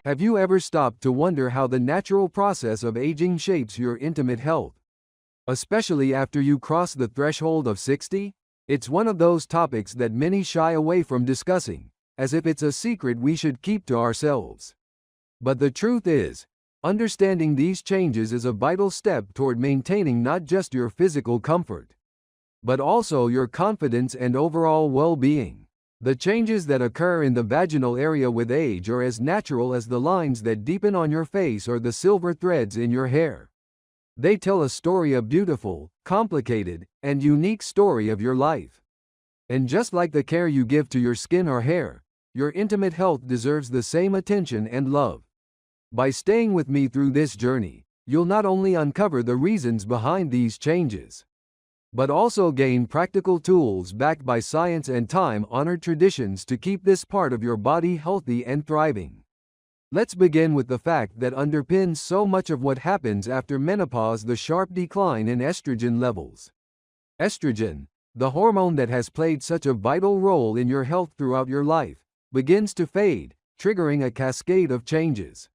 Have you ever stopped to wonder how the natural process of aging shapes your intimate health? Especially after you cross the threshold of 60? It's one of those topics that many shy away from discussing, as if it's a secret we should keep to ourselves. But the truth is, understanding these changes is a vital step toward maintaining not just your physical comfort, but also your confidence and overall well-being. The changes that occur in the vaginal area with age are as natural as the lines that deepen on your face or the silver threads in your hair. They tell a story, a beautiful, complicated, and unique story of your life. And just like the care you give to your skin or hair, your intimate health deserves the same attention and love. By staying with me through this journey, you'll not only uncover the reasons behind these changes, but also gain practical tools backed by science and time-honored traditions to keep this part of your body healthy and thriving. Let's begin with the fact that underpins so much of what happens after menopause: the sharp decline in estrogen levels. Estrogen, the hormone that has played such a vital role in your health throughout your life, begins to fade, triggering a cascade of changes.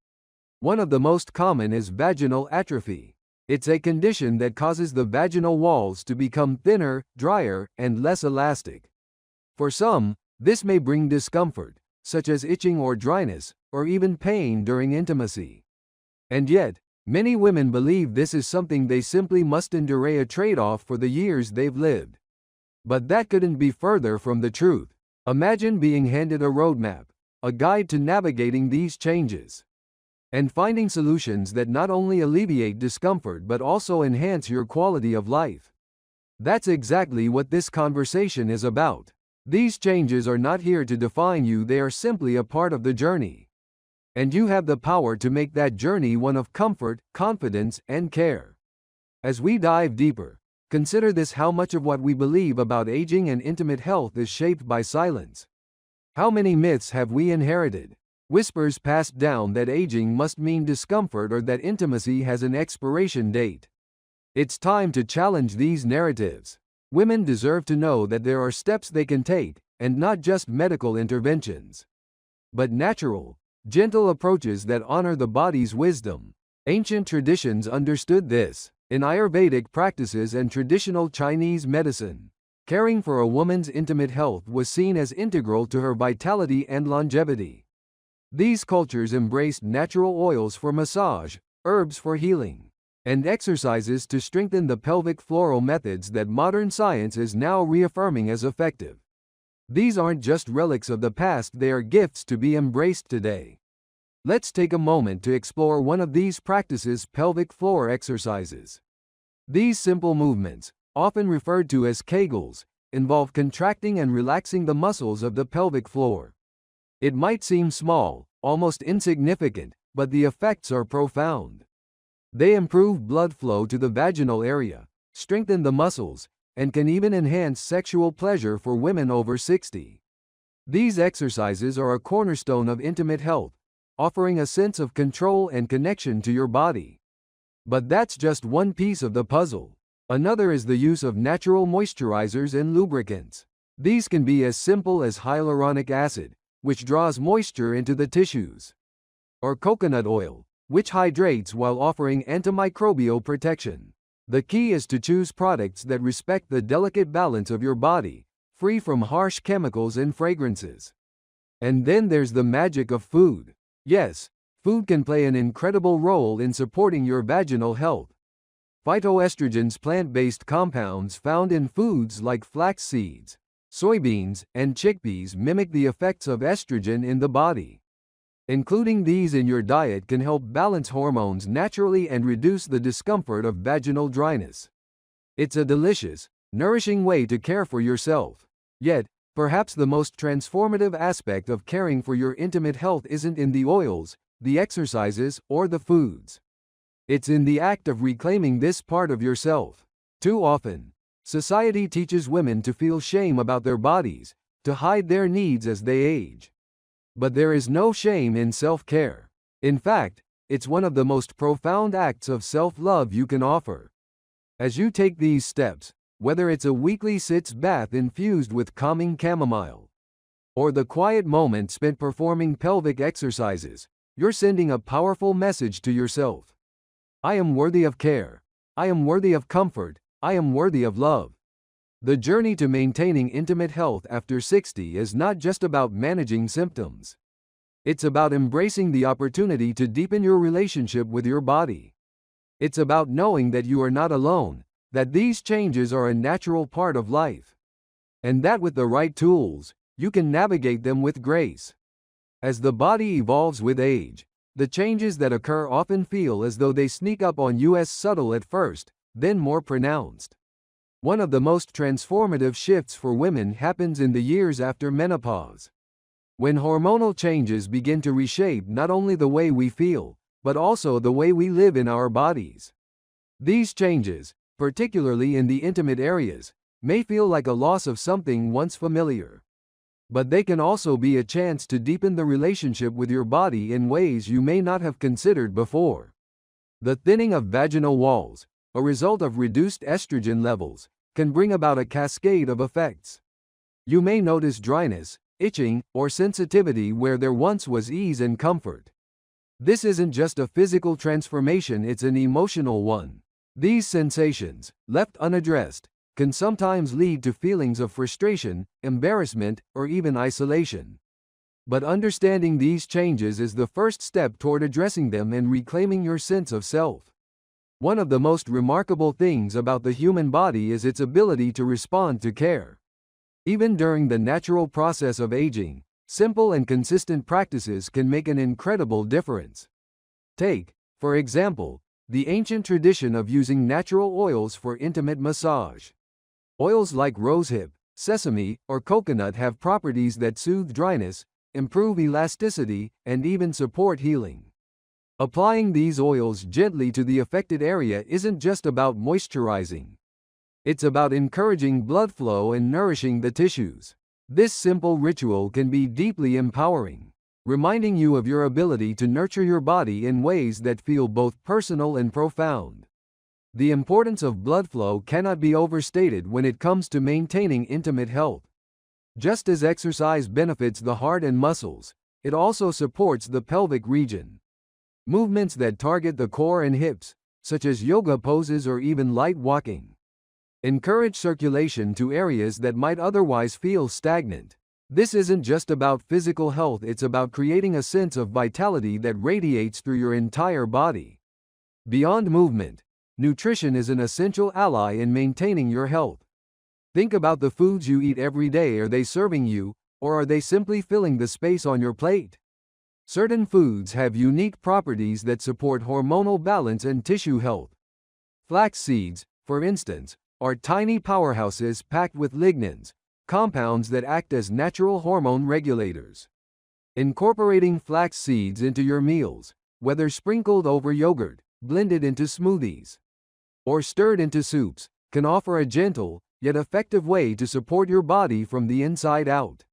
One of the most common is vaginal atrophy. It's a condition that causes the vaginal walls to become thinner, drier, and less elastic. For some, this may bring discomfort, such as itching or dryness, or even pain during intimacy. And yet, many women believe this is something they simply must endure, a trade-off for the years they've lived. But that couldn't be further from the truth. Imagine being handed a roadmap, a guide to navigating these changes, and finding solutions that not only alleviate discomfort but also enhance your quality of life. That's exactly what this conversation is about. These changes are not here to define you, they are simply a part of the journey. And you have the power to make that journey one of comfort, confidence, and care. As we dive deeper, consider this: how much of what we believe about aging and intimate health is shaped by silence? How many myths have we inherited? Whispers passed down that aging must mean discomfort or that intimacy has an expiration date. It's time to challenge these narratives. Women deserve to know that there are steps they can take, and not just medical interventions, but natural, gentle approaches that honor the body's wisdom. Ancient traditions understood this. In Ayurvedic practices and traditional Chinese medicine, caring for a woman's intimate health was seen as integral to her vitality and longevity. These cultures embraced natural oils for massage, herbs for healing, and exercises to strengthen the pelvic floor, methods that modern science is now reaffirming as effective. These aren't just relics of the past, they are gifts to be embraced today. Let's take a moment to explore one of these practices: pelvic floor exercises. These simple movements, often referred to as Kegels, involve contracting and relaxing the muscles of the pelvic floor. It might seem small, almost insignificant, but the effects are profound. They improve blood flow to the vaginal area, strengthen the muscles, and can even enhance sexual pleasure for women over 60. These exercises are a cornerstone of intimate health, offering a sense of control and connection to your body. But that's just one piece of the puzzle. Another is the use of natural moisturizers and lubricants. These can be as simple as hyaluronic acid, which draws moisture into the tissues, or coconut oil, which hydrates while offering antimicrobial protection. The key is to choose products that respect the delicate balance of your body, free from harsh chemicals and fragrances. And then there's the magic of food. Yes, food can play an incredible role in supporting your vaginal health. Phytoestrogens, plant-based compounds found in foods like flax seeds, soybeans, and chickpeas, mimic the effects of estrogen in the body. Including these in your diet can help balance hormones naturally and reduce the discomfort of vaginal dryness. It's a delicious, nourishing way to care for yourself. Yet, perhaps the most transformative aspect of caring for your intimate health isn't in the oils, the exercises, or the foods. It's in the act of reclaiming this part of yourself. Too often, society teaches women to feel shame about their bodies, to hide their needs as they age. But there is no shame in self-care. In fact, it's one of the most profound acts of self-love you can offer. As you take these steps, whether it's a weekly sitz bath infused with calming chamomile, or the quiet moment spent performing pelvic exercises, you're sending a powerful message to yourself. I am worthy of care. I am worthy of comfort. I am worthy of love. The journey to maintaining intimate health after 60 is not just about managing symptoms. It's about embracing the opportunity to deepen your relationship with your body. It's about knowing that you are not alone, that these changes are a natural part of life, and that with the right tools, you can navigate them with grace. As the body evolves with age, the changes that occur often feel as though they sneak up on you as subtle at first, then more pronounced. One of the most transformative shifts for women happens in the years after menopause, when hormonal changes begin to reshape not only the way we feel, but also the way we live in our bodies. These changes, particularly in the intimate areas, may feel like a loss of something once familiar. But they can also be a chance to deepen the relationship with your body in ways you may not have considered before. The thinning of vaginal walls, a result of reduced estrogen levels, can bring about a cascade of effects. You may notice dryness, itching, or sensitivity where there once was ease and comfort. This isn't just a physical transformation, it's an emotional one. These sensations, left unaddressed, can sometimes lead to feelings of frustration, embarrassment, or even isolation. But understanding these changes is the first step toward addressing them and reclaiming your sense of self. One of the most remarkable things about the human body is its ability to respond to care. Even during the natural process of aging, simple and consistent practices can make an incredible difference. Take, for example, the ancient tradition of using natural oils for intimate massage. Oils like rosehip, sesame, or coconut have properties that soothe dryness, improve elasticity, and even support healing. Applying these oils gently to the affected area isn't just about moisturizing. It's about encouraging blood flow and nourishing the tissues. This simple ritual can be deeply empowering, reminding you of your ability to nurture your body in ways that feel both personal and profound. The importance of blood flow cannot be overstated when it comes to maintaining intimate health. Just as exercise benefits the heart and muscles, it also supports the pelvic region. Movements that target the core and hips, such as yoga poses or even light walking, encourage circulation to areas that might otherwise feel stagnant. This isn't just about physical health, it's about creating a sense of vitality that radiates through your entire body. Beyond movement, nutrition is an essential ally in maintaining your health. Think about the foods you eat every day. Are they serving you, or are they simply filling the space on your plate? Certain foods have unique properties that support hormonal balance and tissue health. Flax seeds, for instance, are tiny powerhouses packed with lignans, compounds that act as natural hormone regulators. Incorporating flax seeds into your meals, whether sprinkled over yogurt, blended into smoothies, or stirred into soups, can offer a gentle, yet effective way to support your body from the inside out.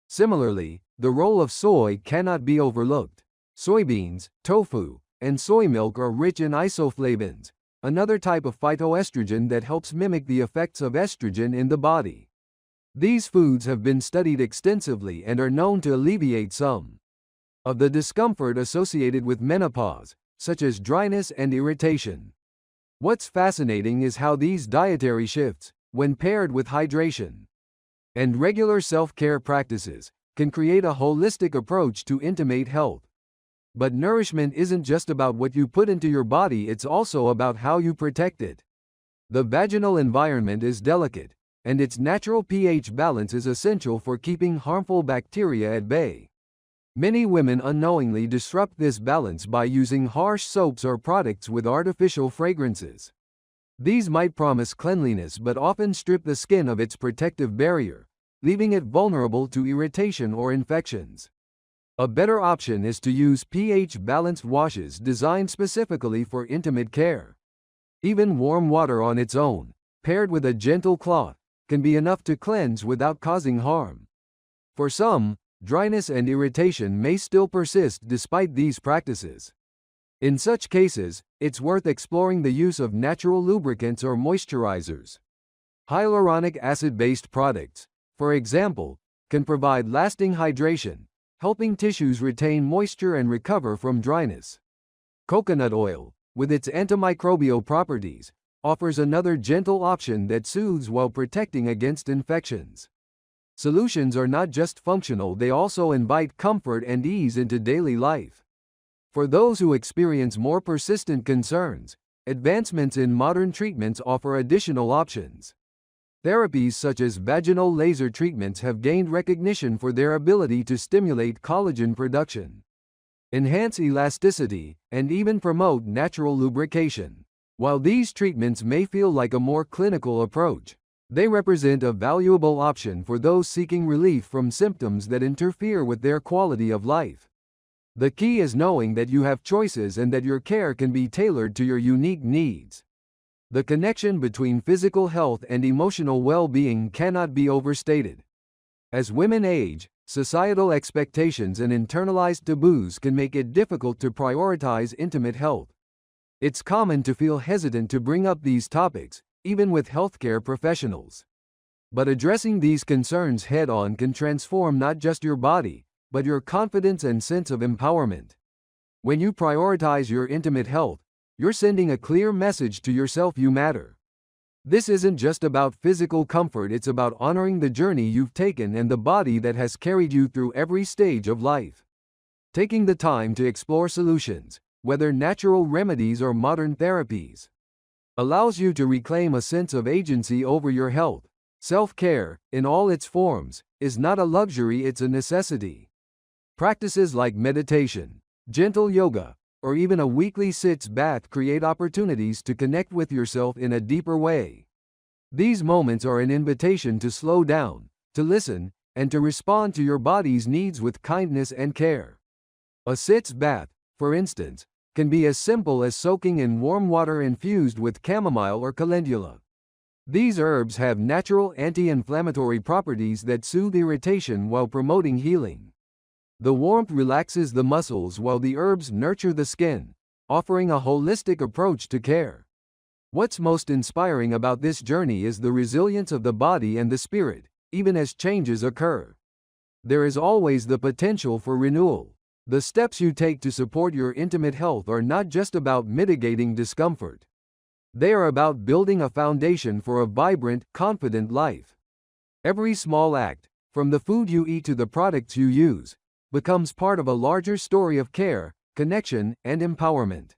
Similarly, the role of soy cannot be overlooked. Soybeans, tofu, and soy milk are rich in isoflavones, another type of phytoestrogen that helps mimic the effects of estrogen in the body. These foods have been studied extensively and are known to alleviate some of the discomfort associated with menopause, such as dryness and irritation. What's fascinating is how these dietary shifts, when paired with hydration and regular self-care practices, can create a holistic approach to intimate health. But nourishment isn't just about what you put into your body, it's also about how you protect it. The vaginal environment is delicate, and its natural pH balance is essential for keeping harmful bacteria at bay. Many women unknowingly disrupt this balance by using harsh soaps or products with artificial fragrances. These might promise cleanliness but often strip the skin of its protective barrier, leaving it vulnerable to irritation or infections. A better option is to use pH-balanced washes designed specifically for intimate care. Even warm water on its own, paired with a gentle cloth, can be enough to cleanse without causing harm. For some, dryness and irritation may still persist despite these practices. In such cases, it's worth exploring the use of natural lubricants or moisturizers. Hyaluronic acid-based products, for example, can provide lasting hydration, helping tissues retain moisture and recover from dryness. Coconut oil, with its antimicrobial properties, offers another gentle option that soothes while protecting against infections. Solutions are not just functional, they also invite comfort and ease into daily life. For those who experience more persistent concerns, advancements in modern treatments offer additional options. Therapies such as vaginal laser treatments have gained recognition for their ability to stimulate collagen production, enhance elasticity, and even promote natural lubrication. While these treatments may feel like a more clinical approach, they represent a valuable option for those seeking relief from symptoms that interfere with their quality of life. The key is knowing that you have choices and that your care can be tailored to your unique needs. The connection between physical health and emotional well-being cannot be overstated. As women age, societal expectations and internalized taboos can make it difficult to prioritize intimate health. It's common to feel hesitant to bring up these topics, even with healthcare professionals. But addressing these concerns head-on can transform not just your body, but your confidence and sense of empowerment. When you prioritize your intimate health, you're sending a clear message to yourself: you matter. This isn't just about physical comfort, it's about honoring the journey you've taken and the body that has carried you through every stage of life. Taking the time to explore solutions, whether natural remedies or modern therapies, allows you to reclaim a sense of agency over your health. Self-care, in all its forms, is not a luxury, it's a necessity. Practices like meditation, gentle yoga, or even a weekly sitz bath create opportunities to connect with yourself in a deeper way. These moments are an invitation to slow down, to listen, and to respond to your body's needs with kindness and care. A sitz bath, for instance, can be as simple as soaking in warm water infused with chamomile or calendula. These herbs have natural anti-inflammatory properties that soothe irritation while promoting healing. The warmth relaxes the muscles while the herbs nurture the skin, offering a holistic approach to care. What's most inspiring about this journey is the resilience of the body and the spirit, even as changes occur. There is always the potential for renewal. The steps you take to support your intimate health are not just about mitigating discomfort. They are about building a foundation for a vibrant, confident life. Every small act, from the food you eat to the products you use, becomes part of a larger story of care, connection, and empowerment.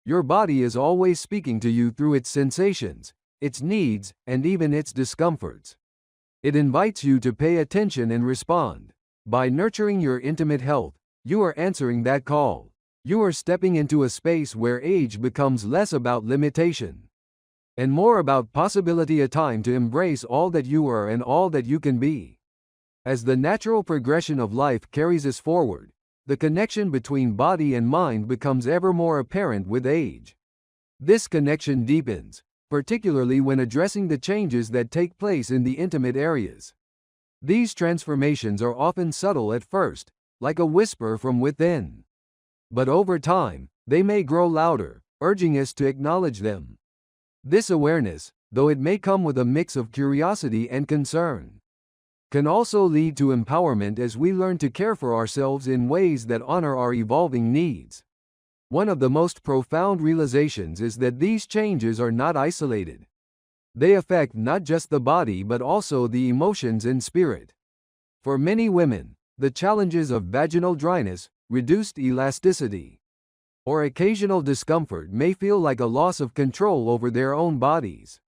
Your body is always speaking to you through its sensations, its needs, and even its discomforts. It invites you to pay attention and respond. By nurturing your intimate health, you are answering that call. You are stepping into a space where age becomes less about limitation and more about possibility, a time to embrace all that you are and all that you can be. As the natural progression of life carries us forward, the connection between body and mind becomes ever more apparent with age. This connection deepens, particularly when addressing the changes that take place in the intimate areas. These transformations are often subtle at first, like a whisper from within. But over time, they may grow louder, urging us to acknowledge them. This awareness, though it may come with a mix of curiosity and concern, can also lead to empowerment as we learn to care for ourselves in ways that honor our evolving needs. One of the most profound realizations is that these changes are not isolated. They affect not just the body but also the emotions and spirit. For many women, the challenges of vaginal dryness, reduced elasticity, or occasional discomfort may feel like a loss of control over their own bodies.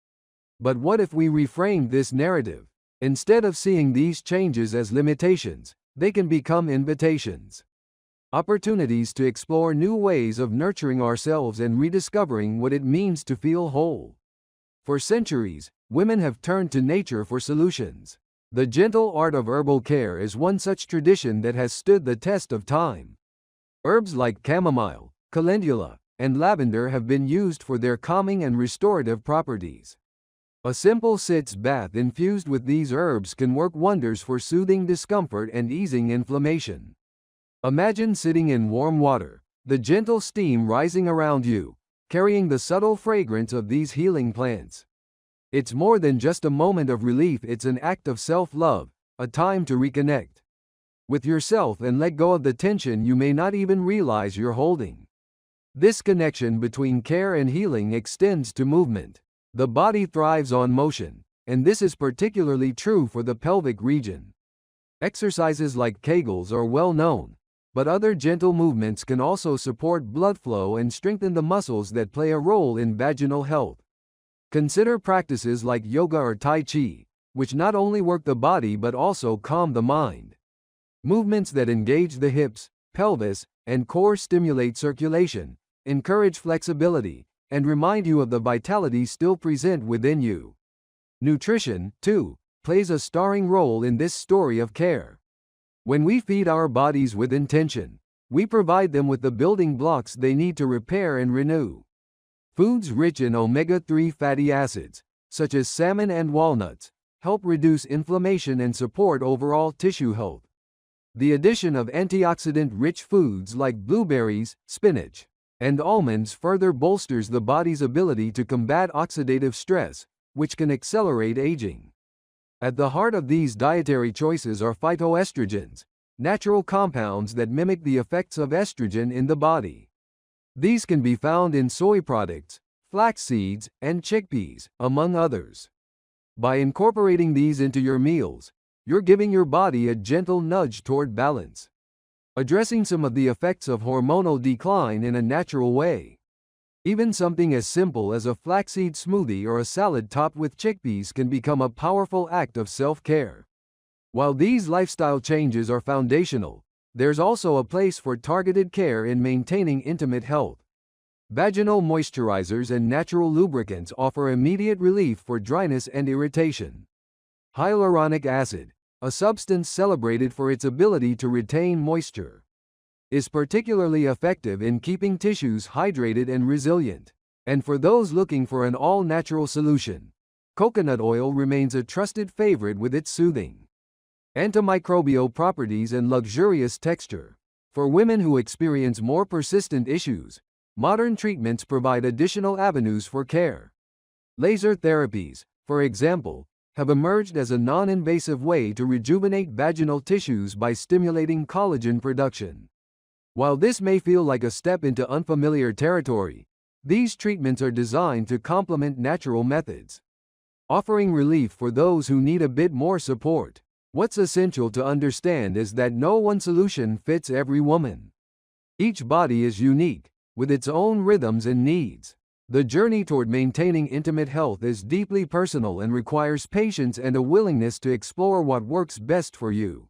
But what if we reframed this narrative? Instead of seeing these changes as limitations, they can become invitations. Opportunities to explore new ways of nurturing ourselves and rediscovering what it means to feel whole. For centuries, women have turned to nature for solutions. The gentle art of herbal care is one such tradition that has stood the test of time. Herbs like chamomile, calendula, and lavender have been used for their calming and restorative properties. A simple sitz bath infused with these herbs can work wonders for soothing discomfort and easing inflammation. Imagine sitting in warm water, the gentle steam rising around you, carrying the subtle fragrance of these healing plants. It's more than just a moment of relief, it's an act of self-love, a time to reconnect with yourself and let go of the tension you may not even realize you're holding. This connection between care and healing extends to movement. The body thrives on motion, and this is particularly true for the pelvic region. Exercises like Kegels are well known, but other gentle movements can also support blood flow and strengthen the muscles that play a role in vaginal health. Consider practices like yoga or Tai Chi, which not only work the body but also calm the mind. Movements that engage the hips, pelvis, and core stimulate circulation, encourage flexibility, and remind you of the vitality still present within you. Nutrition, too, plays a starring role in this story of care. When we feed our bodies with intention, we provide them with the building blocks they need to repair and renew. Foods rich in omega-3 fatty acids, such as salmon and walnuts, help reduce inflammation and support overall tissue health. The addition of antioxidant-rich foods like blueberries, spinach, and almonds further bolsters the body's ability to combat oxidative stress, which can accelerate aging. At the heart of these dietary choices are phytoestrogens, natural compounds that mimic the effects of estrogen in the body. These can be found in soy products, flax seeds, and chickpeas, among others. By incorporating these into your meals, you're giving your body a gentle nudge toward balance, addressing some of the effects of hormonal decline in a natural way. Even something as simple as a flaxseed smoothie or a salad topped with chickpeas can become a powerful act of self-care. While these lifestyle changes are foundational, there's also a place for targeted care in maintaining intimate health. Vaginal moisturizers and natural lubricants offer immediate relief for dryness and irritation. Hyaluronic acid, a substance celebrated for its ability to retain moisture, is particularly effective in keeping tissues hydrated and resilient. And for those looking for an all-natural solution, coconut oil remains a trusted favorite with its soothing antimicrobial properties and luxurious texture. For women who experience more persistent issues, modern treatments provide additional avenues for care. Laser therapies, for example, have emerged as a non-invasive way to rejuvenate vaginal tissues by stimulating collagen production. While this may feel like a step into unfamiliar territory, these treatments are designed to complement natural methods, offering relief for those who need a bit more support. What's essential to understand is that no one solution fits every woman. Each body is unique, with its own rhythms and needs. The journey toward maintaining intimate health is deeply personal and requires patience and a willingness to explore what works best for you.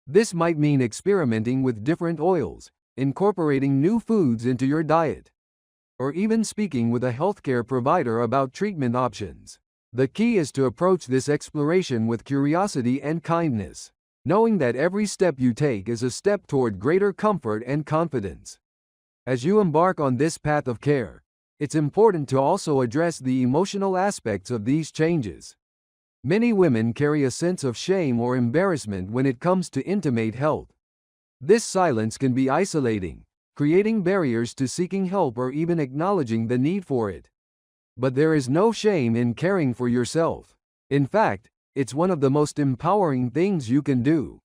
This might mean experimenting with different oils, incorporating new foods into your diet, or even speaking with a healthcare provider about treatment options. The key is to approach this exploration with curiosity and kindness, knowing that every step you take is a step toward greater comfort and confidence. As you embark on this path of care, it's important to also address the emotional aspects of these changes. Many women carry a sense of shame or embarrassment when it comes to intimate health. This silence can be isolating, creating barriers to seeking help or even acknowledging the need for it. But there is no shame in caring for yourself. In fact, it's one of the most empowering things you can do.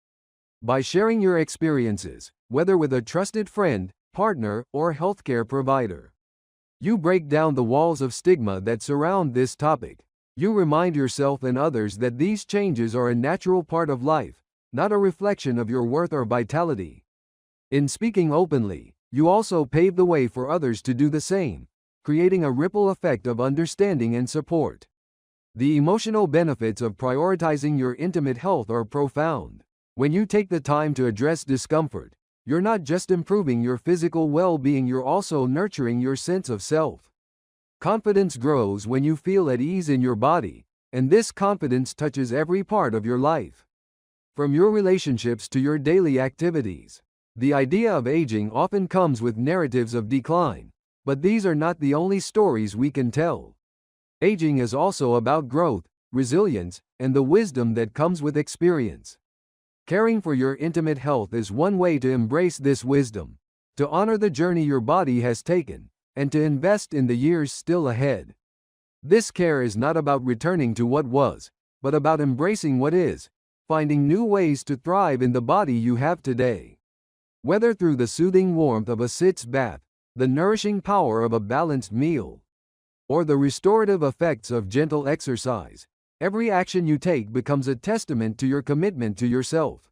By sharing your experiences, whether with a trusted friend, partner, or healthcare provider, you break down the walls of stigma that surround this topic. You remind yourself and others that these changes are a natural part of life, not a reflection of your worth or vitality. In speaking openly, you also pave the way for others to do the same, creating a ripple effect of understanding and support. The emotional benefits of prioritizing your intimate health are profound. When you take the time to address discomfort, you're not just improving your physical well-being, you're also nurturing your sense of self. Confidence grows when you feel at ease in your body, and this confidence touches every part of your life. From your relationships to your daily activities. The idea of aging often comes with narratives of decline, but these are not the only stories we can tell. Aging is also about growth, resilience, and the wisdom that comes with experience. Caring for your intimate health is one way to embrace this wisdom, to honor the journey your body has taken, and to invest in the years still ahead. This care is not about returning to what was, but about embracing what is, finding new ways to thrive in the body you have today. Whether through the soothing warmth of a sitz bath, the nourishing power of a balanced meal, or the restorative effects of gentle exercise, every action you take becomes a testament to your commitment to yourself.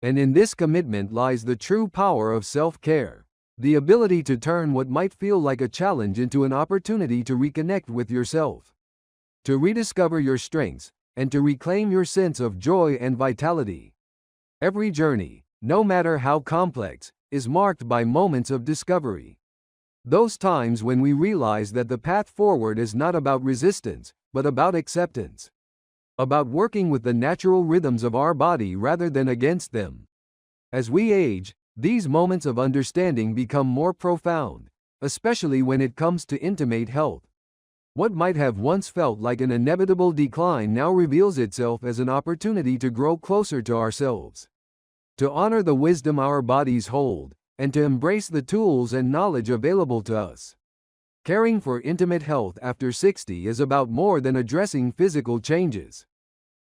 And in this commitment lies the true power of self-care, the ability to turn what might feel like a challenge into an opportunity to reconnect with yourself, to rediscover your strengths, and to reclaim your sense of joy and vitality. Every journey, no matter how complex, is marked by moments of discovery. Those times when we realize that the path forward is not about resistance, but about acceptance. About working with the natural rhythms of our body rather than against them. As we age, these moments of understanding become more profound, especially when it comes to intimate health. What might have once felt like an inevitable decline now reveals itself as an opportunity to grow closer to ourselves, to honor the wisdom our bodies hold, and to embrace the tools and knowledge available to us. Caring for intimate health after 60 is about more than addressing physical changes.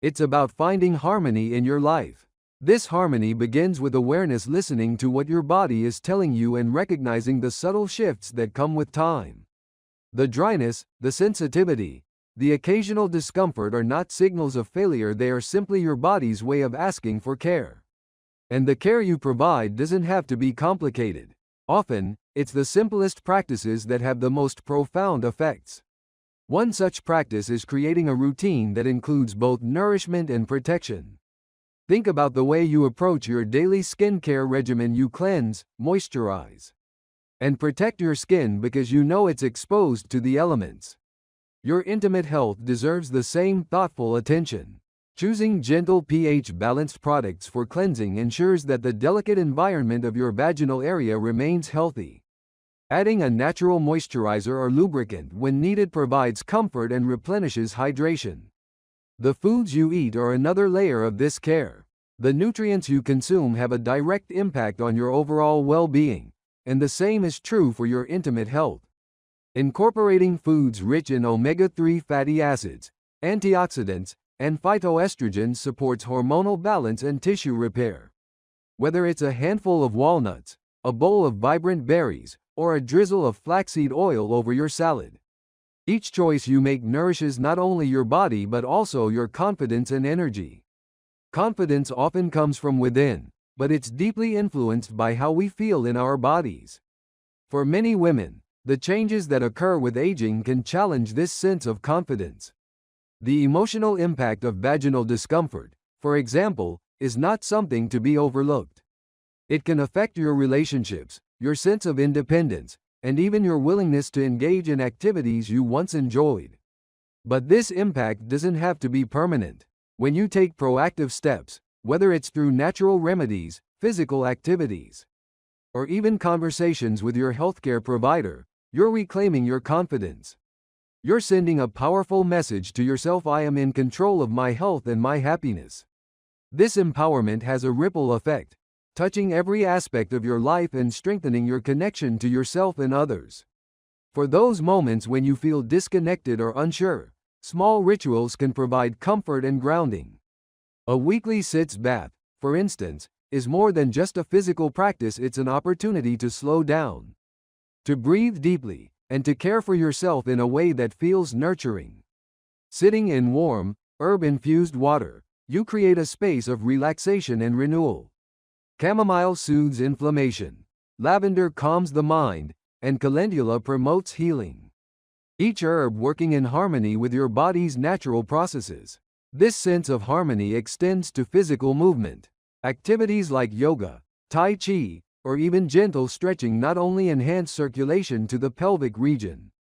It's about finding harmony in your life. This harmony begins with awareness, listening to what your body is telling you and recognizing the subtle shifts that come with time. The dryness, the sensitivity, the occasional discomfort are not signals of failure, they are simply your body's way of asking for care. And the care you provide doesn't have to be complicated. Often, it's the simplest practices that have the most profound effects. One such practice is creating a routine that includes both nourishment and protection. Think about the way you approach your daily skincare regimen. You cleanse, moisturize, and protect your skin because you know it's exposed to the elements. Your intimate health deserves the same thoughtful attention. Choosing gentle pH-balanced products for cleansing ensures that the delicate environment of your vaginal area remains healthy. Adding a natural moisturizer or lubricant when needed provides comfort and replenishes hydration. The foods you eat are another layer of this care. The nutrients you consume have a direct impact on your overall well-being, and the same is true for your intimate health. Incorporating foods rich in omega-3 fatty acids, antioxidants, and phytoestrogens supports hormonal balance and tissue repair. Whether it's a handful of walnuts, a bowl of vibrant berries, or a drizzle of flaxseed oil over your salad, each choice you make nourishes not only your body but also your confidence and energy. Confidence often comes from within, but it's deeply influenced by how we feel in our bodies. For many women, the changes that occur with aging can challenge this sense of confidence. The emotional impact of vaginal discomfort, for example, is not something to be overlooked. It can affect your relationships, your sense of independence, and even your willingness to engage in activities you once enjoyed. But this impact doesn't have to be permanent. When you take proactive steps, whether it's through natural remedies, physical activities, or even conversations with your healthcare provider, you're reclaiming your confidence. You're sending a powerful message to yourself: I am in control of my health and my happiness. This empowerment has a ripple effect, touching every aspect of your life and strengthening your connection to yourself and others. For those moments when you feel disconnected or unsure, small rituals can provide comfort and grounding. A weekly sitz bath, for instance, is more than just a physical practice, it's an opportunity to slow down, to breathe deeply, and to care for yourself in a way that feels nurturing. Sitting in warm, herb-infused water, you create a space of relaxation and renewal. Chamomile soothes inflammation, lavender calms the mind, and calendula promotes healing. Each herb working in harmony with your body's natural processes. This sense of harmony extends to physical movement. Activities like yoga, tai chi, or even gentle stretching not only enhance circulation to the pelvic region,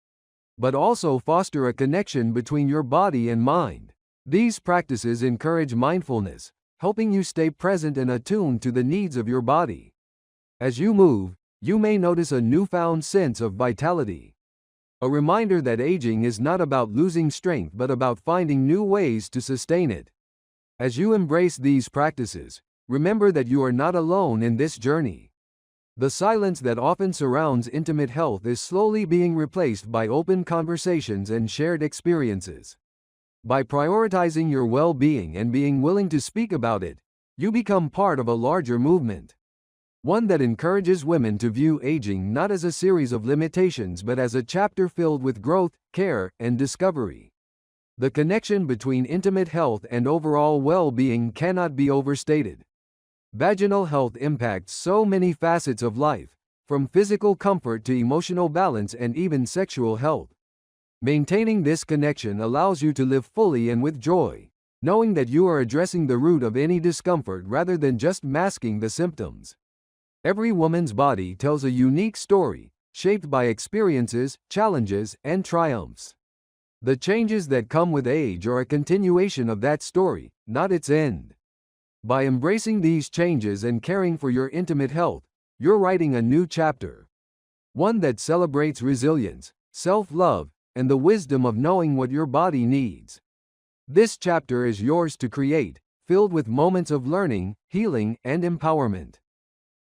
but also foster a connection between your body and mind. These practices encourage mindfulness, helping you stay present and attuned to the needs of your body. As you move, you may notice a newfound sense of vitality. A reminder that aging is not about losing strength but about finding new ways to sustain it. As you embrace these practices, remember that you are not alone in this journey. The silence that often surrounds intimate health is slowly being replaced by open conversations and shared experiences. By prioritizing your well-being and being willing to speak about it, you become part of a larger movement. One that encourages women to view aging not as a series of limitations but as a chapter filled with growth, care, and discovery. The connection between intimate health and overall well-being cannot be overstated. Vaginal health impacts so many facets of life, from physical comfort to emotional balance and even sexual health. Maintaining this connection allows you to live fully and with joy, knowing that you are addressing the root of any discomfort rather than just masking the symptoms. Every woman's body tells a unique story, shaped by experiences, challenges, and triumphs. The changes that come with age are a continuation of that story, not its end. By embracing these changes and caring for your intimate health, you're writing a new chapter. One that celebrates resilience, self-love, and the wisdom of knowing what your body needs. This chapter is yours to create, filled with moments of learning, healing, and empowerment.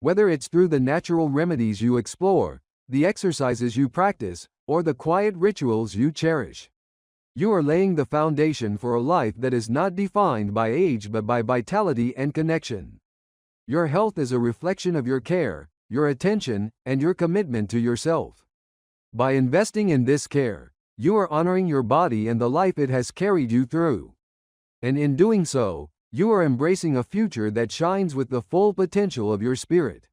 Whether it's through the natural remedies you explore, the exercises you practice, or the quiet rituals you cherish, you are laying the foundation for a life that is not defined by age but by vitality and connection. Your health is a reflection of your care, your attention, and your commitment to yourself. By investing in this care, you are honoring your body and the life it has carried you through. And in doing so, you are embracing a future that shines with the full potential of your spirit.